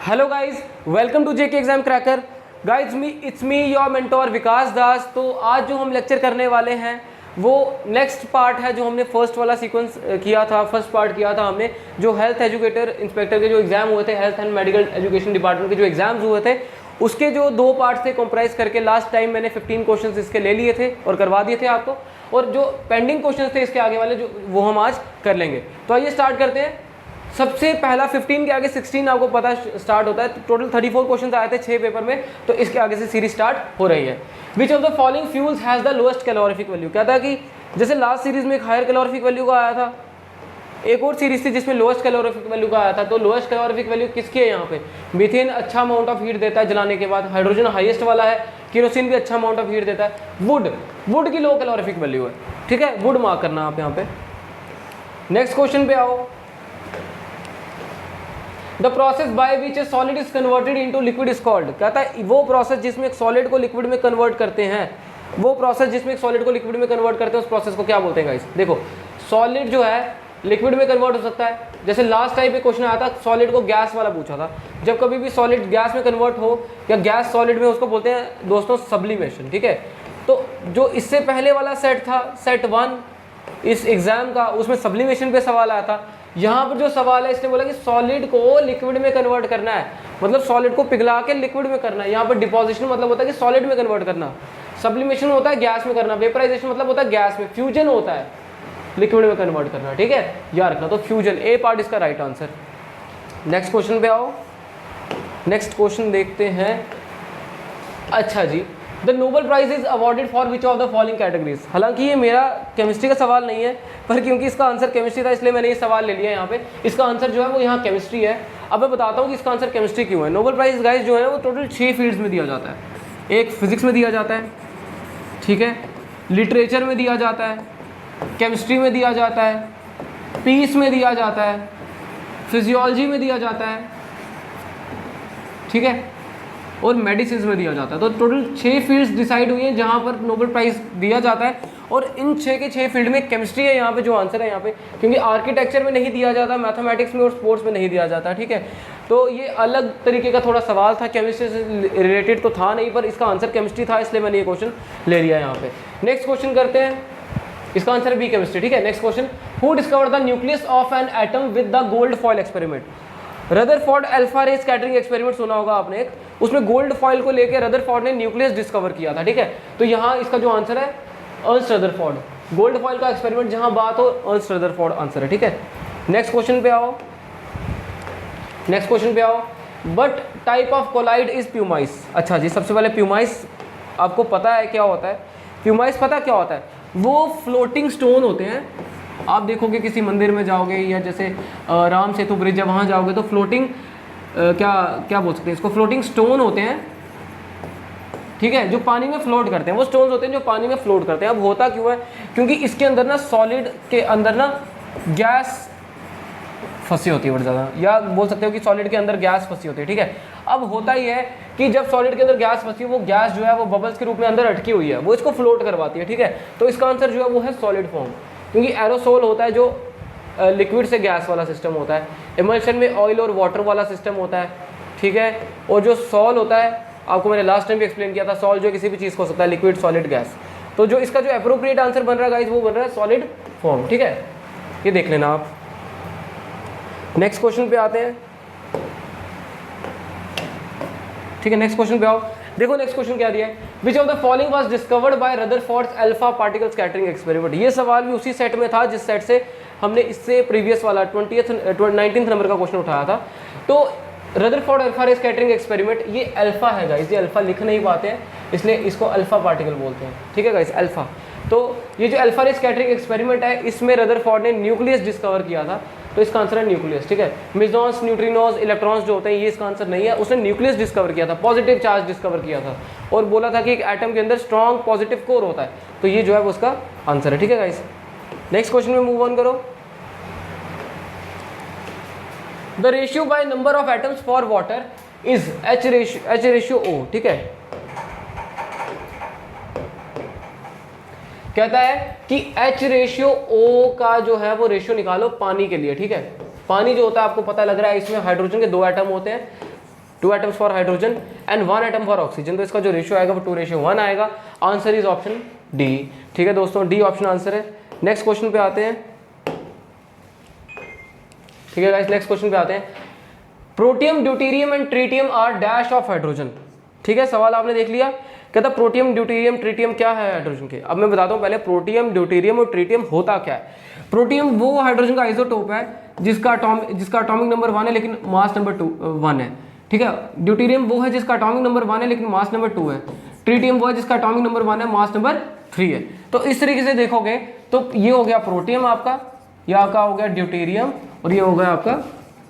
Hello guys, welcome to JK exam cracker. Guys it's me your mentor Vikas Das. तो आज जो हम लेक्चर करने वाले हैं वो नेक्स्ट पार्ट है जो हमने फर्स्ट वाला सीक्वेंस किया था। फर्स्ट पार्ट किया था हमने जो हेल्थ एजुकेटर इंस्पेक्टर के जो एग्जाम हुए थे, health and medical education department के जो एग्जाम्स हुए थे उसके जो दो पार्ट थे कंप्राइज करके लास्ट टाइम मैंने 15 क्वेश्चंस इसके ले लिए थे और करवा दिए थे आपको, और जो पेंडिंग क्वेश्चंस थे इसके आगे वाले जो वो हम आज कर लेंगे। तो आइए स्टार्ट करते हैं। सबसे पहला 15 के आगे 16 आपको पता स्टार्ट होता है। तो टोटल 34 क्वेश्चंस आए थे 6 पेपर में, तो इसके आगे से सीरीज स्टार्ट हो रही है। विच of the following fuels has the lowest calorific value. कहता है कि जैसे लास्ट सीरीज में एक हायर कैलोरीफिक वैल्यू का आया था, एक और सीरीज थी जिसमें लोएस्ट कैलोरीफिक वैल्यू का आया था। तो लोएस्ट कैलोरीफिक वैल्यू किसकी है यहाँ पे? मीथेन अच्छा अमाउंट ऑफ हीट देता है जलाने के बाद, हाइड्रोजन हाईएस्ट वाला है, केरोसिन भी अच्छा अमाउंट ऑफ हीट देता है, वुड की लो कैलोरीफिक वैल्यू है। ठीक है, वुड मार्क करना आप यहाँ पे। नेक्स्ट क्वेश्चन पे आओ। The process by which A solid is converted into liquid is called. कहता है वो प्रोसेस जिसमें एक सॉलिड को लिक्विड में कन्वर्ट करते हैं, वो प्रोसेस जिसमें एक सॉलिड को लिक्विड में कन्वर्ट करते हैं उस प्रोसेस को क्या बोलते हैं गाइस? देखो सॉलिड जो है लिक्विड में कन्वर्ट हो सकता है। जैसे लास्ट टाइम पे क्वेश्चन आया था सॉलिड को गैस वाला पूछा था। जब कभी भी सॉलिड गैस में कन्वर्ट हो या गैस सॉलिड में, उसको बोलते हैं दोस्तों सब्लिमेशन। ठीक है, तो जो इससे पहले वाला सेट था, सेट 1 इस एग्जाम का, उसमें सब्लिमेशन पे सवाल आया था। यहाँ पर जो सवाल है इसने बोला कि सॉलिड को लिक्विड में कन्वर्ट करना है, मतलब सॉलिड को पिघला के लिक्विड में करना है। यहाँ पर डिपोजिशन मतलब होता है कि सॉलिड में कन्वर्ट करना, सब्लिमेशन होता है गैस में करना, वेपराइजेशन मतलब होता है गैस में, फ्यूजन होता है लिक्विड में कन्वर्ट करना। ठीक है, याद रखना। तो फ्यूजन ए पार्ट इसका राइट आंसर। नेक्स्ट क्वेश्चन पे आओ। नेक्स्ट क्वेश्चन देखते हैं। अच्छा जी, the Nobel prize is awarded for which of the following categories. हालांकि ये मेरा केमिस्ट्री का सवाल नहीं है, पर क्योंकि इसका आंसर केमिस्ट्री था इसलिए मैंने ये सवाल ले लिया। यहाँ पे इसका आंसर जो है वो यहाँ केमिस्ट्री है। अब मैं बताता हूँ कि इसका आंसर केमिस्ट्री क्यों है। नोबेल प्राइज गाइस जो है वो टोटल 6 फील्ड्स में दिया जाता है। एक फिजिक्स में दिया जाता है, ठीक है, लिटरेचर में दिया जाता है, केमिस्ट्री में दिया जाता है, पीस में दिया जाता है, फिजियोलॉजी में दिया जाता है, ठीक है, और मेडिसिन में दिया जाता है। तो टोटल 6 फील्ड्स डिसाइड हुई हैं जहाँ पर नोबेल प्राइज़ दिया जाता है, और इन 6 के 6 फील्ड में केमिस्ट्री है यहाँ पे जो आंसर है यहाँ पे, क्योंकि आर्किटेक्चर में नहीं दिया जाता, मैथमेटिक्स में और स्पोर्ट्स में नहीं दिया जाता। ठीक है, तो ये अलग तरीके का थोड़ा सवाल था, केमिस्ट्री से रिलेटेड तो था नहीं, पर इसका आंसर केमिस्ट्री था इसलिए मैंने ये क्वेश्चन ले लिया यहाँ पे। नेक्स्ट क्वेश्चन करते हैं, इसका आंसर बी केमिस्ट्री। ठीक है, next question. Who discover the nucleus of an atom with the gold foil experiment. Rutherford alpha ray scattering experiment सुना होगा आपने एक, उसमें गोल्ड फॉइल को लेकर रदरफोर्ड ने न्यूक्लियस डिस्कवर किया था। ठीक है, तो यहाँ इसका जो आंसर है अर्न्स्ट रदरफोर्ड। गोल्ड फॉइल का एक्सपेरिमेंट जहाँ बात हो अर्न्स्ट रदरफोर्ड आंसर है। ठीक है, नेक्स्ट क्वेश्चन पे आओ। नेक्स्ट क्वेश्चन पे आओ। But type of colloid is pumice. अच्छा जी, सबसे पहले प्यूमाइस आपको पता है क्या होता है? प्यूमाइस पता क्या होता है? वो फ्लोटिंग स्टोन होते हैं। आप देखोगे किसी मंदिर में जाओगे या जैसे राम सेतु ब्रिज है वहाँ जाओगे तो फ्लोटिंग क्या बोल सकते हैं इसको, फ्लोटिंग स्टोन होते हैं। ठीक है, जो पानी में फ्लोट करते हैं, वो स्टोन्स होते हैं जो पानी में फ्लोट करते हैं। अब होता क्यों है? क्योंकि इसके अंदर ना सॉलिड के अंदर ना गैस फंसी होती है बहुत ज़्यादा, या बोल सकते हो कि सॉलिड के अंदर गैस फंसी होती है। ठीक है, अब होता ही है कि जब सॉलिड के अंदर गैस फंसी है, वो गैस जो है वो बबल्स के रूप में अंदर अटकी हुई है, वो इसको फ्लोट करवाती है। ठीक है, तो इसका आंसर जो है वो है सॉलिड फॉर्म, क्योंकि एरोसोल होता है जो लिक्विड से गैस वाला सिस्टम होता है, इमल्शन में ऑयल और वाटर वाला सिस्टम होता है। ठीक है, और जो सॉल होता है आपको मैंने लास्ट टाइम भी एक्सप्लेन किया था, सॉल जो किसी भी चीज़ को हो सकता है, लिक्विड सॉलिड गैस। तो जो इसका जो एप्रोप्रिएट आंसर बन रहा है गाइस वो बन रहा है सॉलिड फॉर्म। ठीक है, ये देख लेना आप। नेक्स्ट क्वेश्चन पे आते हैं। ठीक है, नेक्स्ट क्वेश्चन पे आओ। देखो नेक्स्ट क्वेश्चन क्या दिया है। विच of the following was discovered by Rutherford's alpha particle scattering experiment. ये सवाल भी उसी सेट में था जिस सेट से हमने इससे प्रीवियस वाला 19th नंबर का क्वेश्चन उठाया था। तो Rutherford alpha ray scattering experiment, ये अल्फा है गाइस, ये अल्फा लिख नहीं पाते हैं इसलिए इसको अल्फा पार्टिकल बोलते हैं। ठीक है गाइस, अल्फा। तो ये जो अल्फा रे स्कैटरिंग एक्सपेरिमेंट है इसमें रदरफोर्ड ने न्यूक्लियस डिस्कवर किया था, तो इसका आंसर है न्यूक्लियस। ठीक है, मिजॉन्स, न्यूट्रिनोज, इलेक्ट्रॉन्स जो होते हैं ये इसका आंसर नहीं है। उसने न्यूक्लियस डिस्कवर किया था, पॉजिटिव चार्ज डिस्कवर किया था, और बोला था कि एक एटम के अंदर स्ट्रॉन्ग पॉजिटिव कोर होता है, तो ये जो है वो उसका आंसर है। ठीक है गाइस, नेक्स्ट क्वेश्चन में मूव ऑन करो। The ratio by number of atoms for water is H ratio O. ठीक है, कहता है कि एच रेशियो ओ का जो है वो रेशियो निकालो पानी के लिए। ठीक है, पानी जो होता है आपको पता लग रहा है इसमें हाइड्रोजन के 2 एटम होते हैं, 2 atoms for hydrogen and 1 atom for oxygen. तो इसका जो रेशियो आएगा वो 2:1 आएगा। Answer is option D. ठीक है दोस्तों, डी ऑप्शन आंसर है। नेक्स्ट क्वेश्चन पे आते हैं। ठीक है गाइस, नेक्स्ट क्वेश्चन पे आते हैं। Protium, deuterium and tritium are dash of hydrogen. ठीक है, सवाल आपने देख लिया। कहता प्रोटियम, ड्यूटेरियम, ट्रिटियम क्या है हाइड्रोजन के। अब मैं बताता हूँ पहले प्रोटियम, ड्यूटेरियम और ट्रिटियम होता क्या है। प्रोटियम वो हाइड्रोजन का आइसोटोप है जिसका अटोमिक नंबर 1 है लेकिन मास नंबर 1 है। ठीक है, ड्यूटेरियम वो है जिसका अटोमिक नंबर 1 है लेकिन मास नंबर 2 है। ट्रिटियम वो है जिसका अटोमिक नंबर 1 है, मास नंबर 3 है। तो इस तरीके से देखोगे तो ये हो गया प्रोटियम आपका, ये आपका हो गया ड्यूटेरियम और ये हो गया आपका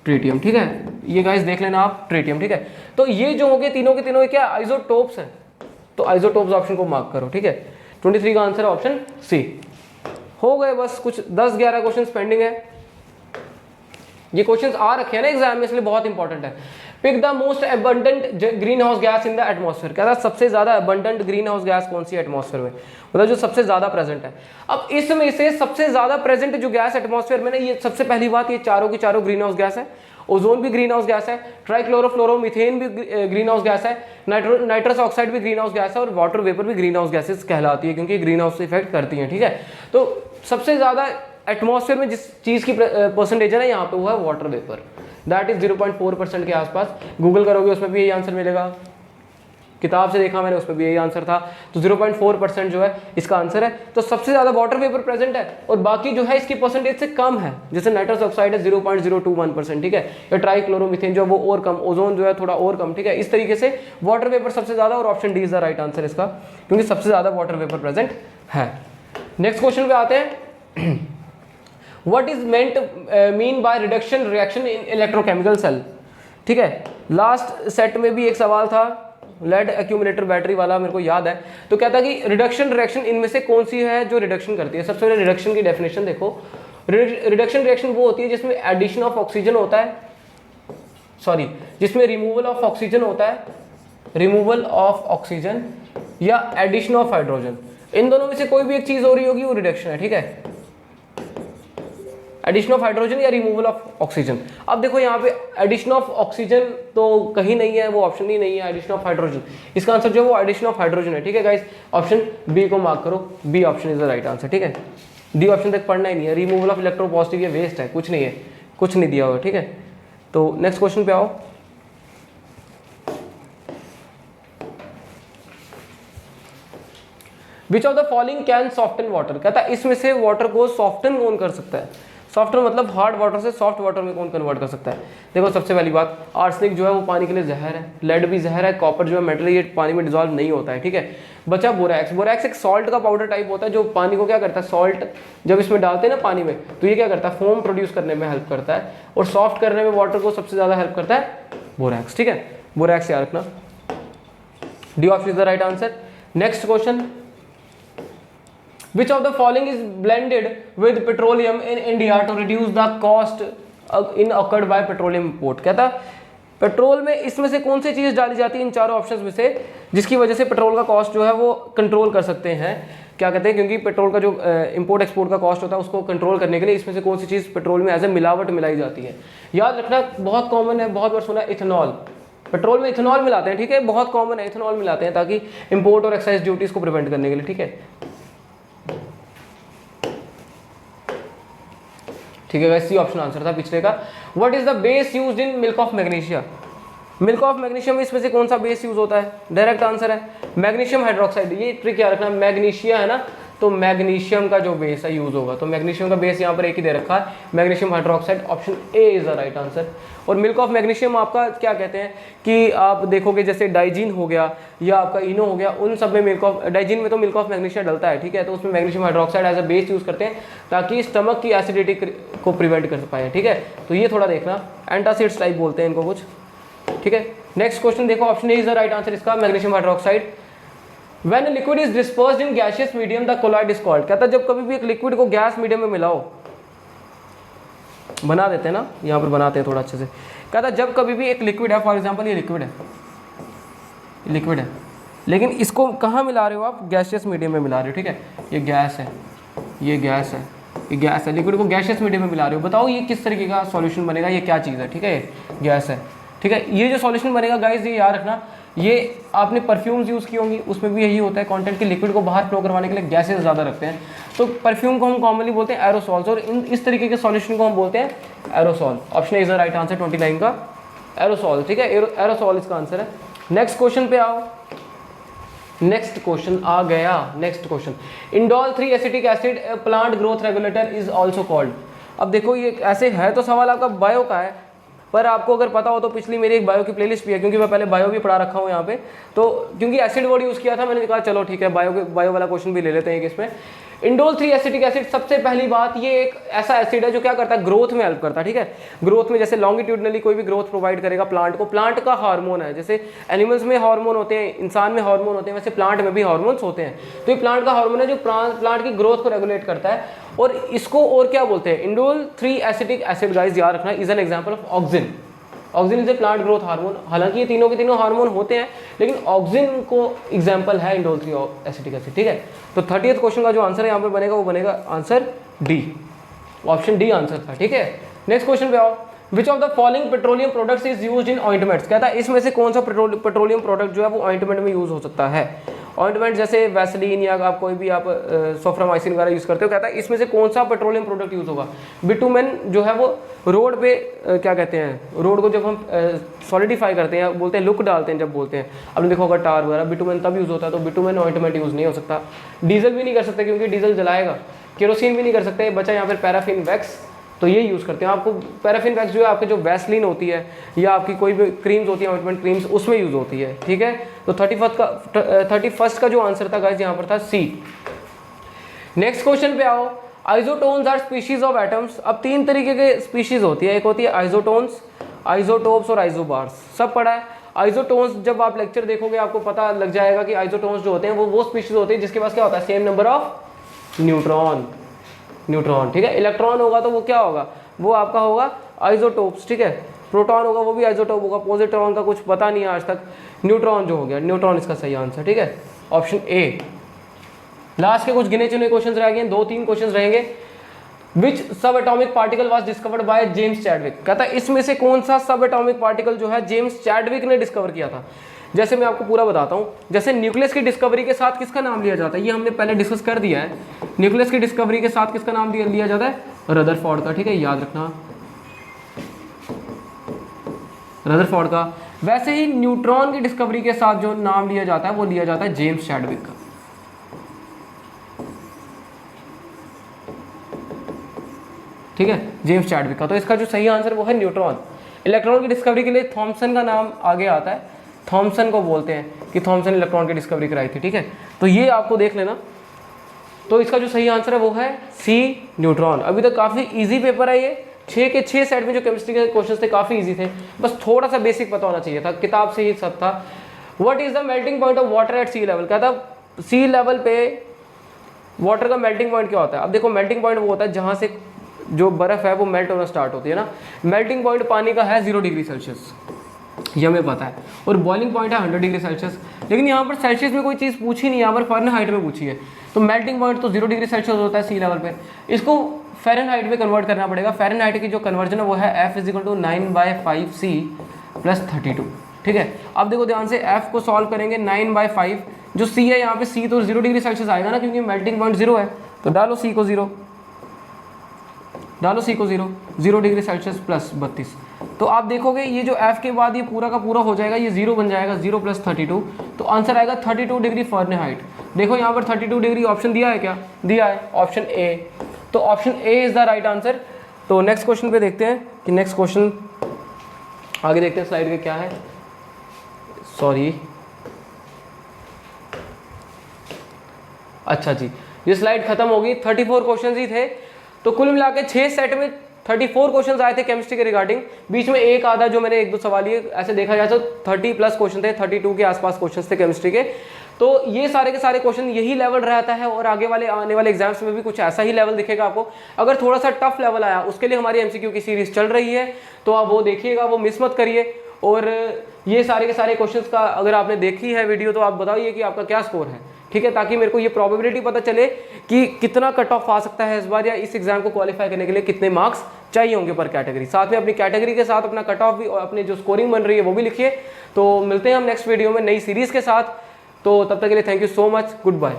ट्रिटियम। ठीक है, ये गाइस देख लेना आप ट्रिटियम। ठीक है, तो ये जो हो गए तीनों के तीनों क्या आइसोटोप्स हैं। तो आइसोटोप्स ऑप्शन को मार्क करो। ठीक है, 23 का आंसर है ऑप्शन सी। हो गए बस कुछ 10-11 क्वेश्चन पेंडिंग है। ये क्वेश्चंस आ रखे हैं ना एग्जाम में, इसलिए बहुत इंपॉर्टेंट है। Pick the most abundant green house gas in the atmosphere. कहता है सबसे ज्यादा अबंडेंट ग्रीन हाउस गैस कौन सी है एटमॉस्फेयर में, मतलब जो सबसे ज्यादा प्रेजेंट है। अब इसमें से सबसे ज्यादा प्रेजेंट जो गैस एटमॉस्फेयर में ना, ये सबसे पहली बात, ये चारों की चारों ग्रीन हाउस गैस है। ओजोन भी ग्रीन हाउस गैस है, ट्राइक्लोरोफ्लोरोमीथेन भी ग्रीन हाउस गैस है, नाइट्रस ऑक्साइड भी ग्रीन हाउस गैस है और वाटर वेपर भी ग्रीन हाउस गैसेस कहलाती है क्योंकि ग्रीन हाउस इफेक्ट करती हैं। ठीक है, तो सबसे ज्यादा एटमॉस्फेयर में जिस चीज की परसेंटेज है ना यहाँ पे वो है वाटर वेपर, दैट इज 0.4% के आसपास। गूगल करोगे उसमें भी यही आंसर मिलेगा, किताब से देखा मैंने उसमें भी यही आंसर था। तो 0.4% जो है इसका आंसर है। तो सबसे ज्यादा वाटर वेपर प्रेजेंट है और बाकी जो है इसकी परसेंटेज से कम है, जैसे नाइट्रस ऑक्साइड है 0.021%। ठीक है, या ट्राइक्लोरोमीथेन जो वो और कम, ओजोन जो है थोड़ा और कम। ठीक है, इस तरीके से वाटर वेपर सबसे ज्यादा और option D is the right answer इसका, क्योंकि सबसे ज्यादा वाटर वेपर प्रेजेंट है। नेक्स्ट क्वेश्चन पे आते हैं। What is meant mean by reduction reaction in electrochemical cell। ठीक है, लास्ट सेट में भी एक सवाल था लेड एक्यूमुलेटर बैटरी वाला, मेरे को याद है। तो कहता है कि रिडक्शन रिएक्शन इनमें से कौन सी है जो रिडक्शन करती है। सबसे पहले रिडक्शन की डेफिनेशन देखो। रिडक्शन रिएक्शन वो होती है जिसमें एडिशन ऑफ ऑक्सीजन होता है, सॉरी जिसमें रिमूवल ऑफ ऑक्सीजन होता है, रिमूवल ऑफ ऑक्सीजन या एडिशन ऑफ हाइड्रोजन। इन दोनों में से कोई भी एक चीज हो रही होगी वो रिडक्शन है। ठीक है, एडिशन ऑफ हाइड्रोजन या रिमूवल ऑफ ऑक्सीजन। अब देखो यहाँ पे एडिशन ऑफ ऑक्सीजन तो कहीं नहीं है, वो ऑप्शन ही नहीं है। एडिशन ऑफ हाइड्रोजन, इसका आंसर जो है वो एडिशन ऑफ हाइड्रोजन है। ठीक है गाइस, ऑप्शन बी को मार्क करो, B option is the right answer. ठीक है, डी ऑप्शन तक पढ़ना ही नहीं है। रिमूवल ऑफ इलेक्ट्रोपॉजिटिव ये वेस्ट है, कुछ नहीं है, कुछ नहीं दिया हुआ। ठीक है, तो नेक्स्ट क्वेश्चन पे आओ। विच of the following can soften water. कहता है इसमें से वाटर को सॉफ्टन कौन कर सकता है। सॉफ्टवेयर मतलब हार्ड वाटर से सॉफ्ट वाटर में कौन कन्वर्ट कर सकता है। देखो सबसे पहली बात, आर्सेनिक जो है वो पानी के लिए जहर है, लेड भी जहर है, कॉपर जो है मेटल, ये पानी में डिजॉल्व नहीं होता है। ठीक है, बचा बोरैक्स। बोरैक्स एक सॉल्ट का पाउडर टाइप होता है जो पानी को क्या करता है, सॉल्ट जब इसमें डालते हैं ना पानी में, तो ये क्या करता है, फोम प्रोड्यूस करने में हेल्प करता है और सॉफ्ट करने में वाटर को सबसे ज्यादा हेल्प करता है बोरैक्स। ठीक है, बोरैक्स याद रखना, D option is the right answer. Next question, which of the following is blended with petroleum in India to reduce the cost incurred by petroleum import। कहता पेट्रोल में इसमें से कौन सी चीज़ डाली जाती है इन चारों ऑप्शंस में से जिसकी वजह से पेट्रोल का कॉस्ट जो है वो कंट्रोल कर सकते हैं। क्या कहते हैं, क्योंकि पेट्रोल का जो इंपोर्ट एक्सपोर्ट का कॉस्ट होता है उसको कंट्रोल करने के लिए इसमें से कौन सी चीज़ पेट्रोल में एज ए मिलावट मिलाई जाती है। याद रखना, बहुत कॉमन है, बहुत बार सुना है, इथेनॉल। पेट्रोल में इथेनॉल मिलाते हैं। ठीक है, बहुत कॉमन है, इथेनॉल मिलाते हैं ताकि इंपोर्ट और एक्साइज ड्यूटीज को प्रिवेंट करने के लिए। ठीक है, ठीक है, सी ऑप्शन आंसर था पिछले का। What is the base used in milk of magnesia. Milk of magnesia में इसमें से कौन सा बेस यूज होता है, डायरेक्ट आंसर है मैग्नीशियम हाइड्रोक्साइड। ये ट्रिक याद रखना, मैग्नीशिया है ना, तो मैग्नीशियम का जो बेस है यूज होगा, तो मैग्नीशियम का बेस यहाँ पर एक ही दे रखा है, magnesium hydroxide. Option A is the right answer. और मिल्क ऑफ मैग्नीशियम आपका क्या कहते हैं कि आप देखोगे जैसे डाइजीन हो गया या आपका इनो हो गया, उन सब में मिल्क ऑफ, डाइजीन में तो मिल्क ऑफ मैग्नीशिया डलता है। ठीक है, तो उसमें magnesium hydroxide as a base use करते हैं ताकि स्टमक की एसिडिटी को प्रिवेंट कर पाए। ठीक है, तो ये थोड़ा देखना, एंटासिड्स टाइप बोलते हैं इनको कुछ। ठीक है, नेक्स्ट क्वेश्चन देखो, option A is the right answer इसका, magnesium hydroxide. When a liquid is dispersed in gaseous medium, the colloid is called। कहता है जब कभी भी एक लिक्विड को गैस मीडियम में मिलाओ, बना देते हैं ना, यहाँ पर बनाते हैं थोड़ा अच्छे से। कहता है जब कभी भी एक लिक्विड है, फॉर एग्जांपल ये लिक्विड है, लेकिन इसको कहाँ मिला रहे हो आप, गैसियस मीडियम में मिला रहे हो। ठीक है, ये गैस है, ये गैस है, ये गैस है, लिक्विड को गैसियस मीडियम में मिला रहे हो। बताओ ये किस तरीके का सॉल्यूशन बनेगा, ये क्या चीज़ है। ठीक है, गैस है, ठीक है। ये जो सॉल्यूशन बनेगा गाइज, ये याद रखना, ये आपने परफ्यूम्स यूज़ की होंगी, उसमें भी यही होता है, कंटेंट के लिक्विड को बाहर फ्लो करवाने के लिए गैसेस ज़्यादा रखते हैं, तो परफ्यूम को हम कॉमनली बोलते हैं एरोसॉल्स, और इस तरीके के सॉल्यूशन को हम बोलते हैं aerosol. Option is the right answer 29 का एरोसॉल, ठीक है, एरोसॉल इसका आंसर है। नेक्स्ट क्वेश्चन पे आओ, नेक्स्ट क्वेश्चन आ गया। Next question, indole 3 acetic acid plant growth regulator is also called. अब देखो ये ऐसे है तो सवाल आपका बायो का है, पर आपको अगर पता हो तो पिछली मेरी एक बायो की प्लेलिस्ट भी है, क्योंकि मैं पहले बायो भी पढ़ा रखा हूँ यहाँ पे, तो क्योंकि एसिड वर्ड यूज़ किया था, मैंने कहा चलो ठीक है बायो वाला क्वेश्चन भी ले लेते हैं इसमें। इंडोल 3 एसिटिक एसिड, सबसे पहली बात, ये एक ऐसा एसिड है जो क्या करता है, ग्रोथ में हेल्प करता है, ठीक है। ग्रोथ में जैसे लॉन्गिट्यूडनली कोई भी ग्रोथ प्रोवाइड करेगा प्लांट को, प्लांट का हार्मोन है, जैसे एनिमल्स में हार्मोन होते हैं, इंसान में हार्मोन होते हैं, वैसे प्लांट में भी हार्मोन्स होते हैं। तो ये प्लांट का हार्मोन है जो प्लांट की ग्रोथ को रेगुलेट करता है, और इसको और क्या बोलते हैं, इंडोल 3 एसिटिक एसिड गाइस याद रखना is an example of auxin. Auxin is a plant growth hormone. हालांकि ये तीनों के तीनों हार्मोन होते हैं, लेकिन ऑक्सिन को एग्जांपल है इंडोल 3 एसिटिक एसिड, ठीक है। तो 30th क्वेश्चन का जो आंसर है यहाँ पर बनेगा, वो बनेगा answer D, option D answer था, ठीक है। नेक्स्ट क्वेश्चन पे आओ, विच of the following petroleum products is used in ointments. कहता है इसमें से कौन सा पेट्रोलियम प्रोडक्ट जो है वो ऑइंटमेंट में यूज हो सकता है। ऑइंटमेंट जैसे वैसलीन या आप कोई भी आप सोफ्रामाइसिन वगैरह यूज़ करते हो, कहता है इसमें से कौन सा पेट्रोलियम प्रोडक्ट यूज़ होगा। बिटुमेन जो है वो रोड पे क्या कहते हैं, रोड को जब हम सॉलिडिफाई करते हैं, बोलते हैं लुक डालते हैं, जब बोलते हैं, आपने देखा होगा टार वगैरह, बिटुमेन तब यूज़ होता है, तो बिटुमेन ऑइंटमेंट यूज़ नहीं हो सकता। डीजल भी नहीं कर सकते क्योंकि डीजल जलाएगा। केरोसिन भी नहीं कर सकते, बचा यहाँ पर पैराफिन वैक्स, तो ये यूज़ करते हैं। आपको पैराफिन वैक्स जो है आपके जो वैसलीन होती है या आपकी कोई भी क्रीम्स होती है, ऑइंटमेंट क्रीम्स, उसमें यूज़ होती है, ठीक है। तो 31st का जो आंसर था गाइस यहाँ पर था सी। नेक्स्ट क्वेश्चन पे आओ, isotones are species of atoms. अब 3 तरीके के स्पीशीज होती है, एक होती है आइसोटोन्स, आइसोटोप्स और आइसोबार्स, सब पढ़ा है। आइसोटोन्स जब आप लेक्चर देखोगे आपको पता लग जाएगा कि आइसोटोन्स जो होते हैं वो स्पीशीज होते हैं जिसके पास क्या होता है, सेम नंबर ऑफ न्यूट्रॉन, ठीक है। इलेक्ट्रॉन होगा तो वो क्या होगा, वो आपका होगा आइसोटोप्स, ठीक है। प्रोटॉन होगा वो भी आइसोटोप होगा। पॉजिट्रॉन का कुछ पता नहीं है आज तक। न्यूट्रॉन जो हो गया, न्यूट्रॉन इसका सही आंसर, ठीक है, ऑप्शन ए। लास्ट के कुछ गिने चुने क्वेश्चन रह गए, 2-3 क्वेश्चन रहेंगे। विच सब atomic particle was discovered by James Chadwick. कहता है इसमें से कौन सा सब एटॉमिक पार्टिकल जो है जेम्स चैडविक ने डिस्कवर किया था। जैसे मैं आपको पूरा बताता हूँ, जैसे न्यूक्लियस की डिस्कवरी के साथ किसका नाम लिया जाता है, ये हमने पहले डिस्कस कर दिया है। न्यूक्लियस की डिस्कवरी के साथ किसका नाम लिया जाता है, रदरफोर्ड का, ठीक है, याद रखना रदरफोर्ड का। वैसे ही न्यूट्रॉन की डिस्कवरी के साथ जो नाम लिया जाता है वो लिया जाता है जेम्स चैडविक का, ठीक है, जेम्स चैडविक का। तो इसका जो सही आंसर वो है न्यूट्रॉन। इलेक्ट्रॉन की डिस्कवरी के लिए थॉमसन का नाम आगे आता है, थॉमसन को बोलते हैं कि थॉमसन इलेक्ट्रॉन की डिस्कवरी कराई थी, ठीक है। तो ये आपको देख लेना। तो इसका जो सही आंसर है वो है सी, न्यूट्रॉन। अभी तक काफ़ी इजी पेपर है ये, 6 के 6 सेट में जो केमिस्ट्री के क्वेश्चन थे काफ़ी इजी थे, बस थोड़ा सा बेसिक पता होना चाहिए था, किताब से ही सब था। What is the melting point of water at sea level. कहता सी लेवल पे वाटर का मेल्टिंग पॉइंट क्या होता है। अब देखो मेल्टिंग पॉइंट वो होता है जहाँ से जो बर्फ़ है वो मेल्ट होना स्टार्ट होती है ना। मेल्टिंग पॉइंट पानी का है 0 डिग्री सेल्सियस, ये हमें पता है, और बॉइलिंग पॉइंट है 100 डिग्री सेल्सियस। लेकिन यहाँ पर सेल्सियस में कोई चीज़ पूछी नहीं, यहाँ पर फ़ारेनहाइट में पूछी है। तो मेल्टिंग पॉइंट तो 0 डिग्री सेल्सियस होता है सी लेवल पे, इसको फ़ारेनहाइट में कन्वर्ट करना पड़ेगा। फ़ारेनहाइट की जो कन्वर्जन है वो है F = 9/5C + 32, ठीक है। अब देखो ध्यान से, F को सॉल्व करेंगे 9/5, जो C है यहाँ पे C तो 0 डिग्री सेल्सियस आएगा ना, क्योंकि मेल्टिंग पॉइंट 0 है, तो डालो C को 0, डालो C को 0 डिग्री सेल्सियस + 32। तो आप देखोगे ये जो F के बाद ये पूरा का पूरा हो जाएगा, ये 0 बन जाएगा, 0 + 32, तो आंसर आएगा 32 डिग्री फ़ारेनहाइट। देखो यहाँ पर 32 डिग्री ऑप्शन दिया है, क्या दिया है, ऑप्शन ए। तो option A is the right answer. तो नेक्स्ट क्वेश्चन पे देखते हैं कि नेक्स्ट क्वेश्चन आगे देखते हैं स्लाइड पे क्या है। सॉरी, अच्छा जी, ये स्लाइड खत्म होगी, 34 क्वेश्चन ही थे। तो कुल मिला के 6 सेट में 34 क्वेश्चन आए थे केमिस्ट्री के रिगार्डिंग। बीच में एक आधा जो मैंने 1-2 सवाल लिए, ऐसे देखा जाए तो 30+ क्वेश्चन थे, 32 के आसपास क्वेश्चन थे केमिस्ट्री के। तो ये सारे के सारे क्वेश्चन यही लेवल रहता है, और आगे वाले आने वाले एग्जाम्स में भी कुछ ऐसा ही लेवल दिखेगा आपको। अगर थोड़ा सा टफ लेवल आया, उसके लिए हमारी MCQ की सीरीज चल रही है, तो आप वो देखिएगा, वो मिस मत करिए। और ये सारे के सारे क्वेश्चंस का अगर आपने देखी है वीडियो, तो आप बताइए कि आपका क्या स्कोर है, ठीक है, ताकि मेरे को ये प्रोबेबिलिटी पता चले कि कितना कट ऑफ आ सकता है इस बार, या इस एग्जाम को क्वालिफाई करने के लिए कितने मार्क्स चाहिए होंगे पर कैटेगरी। साथ में अपनी कैटेगरी के साथ अपना कट ऑफ भी और अपनी जो स्कोरिंग बन रही है वो भी लिखिए। तो मिलते हैं हम नेक्स्ट वीडियो में नई सीरीज के साथ। तो तब तक के लिए thank you so much, good bye.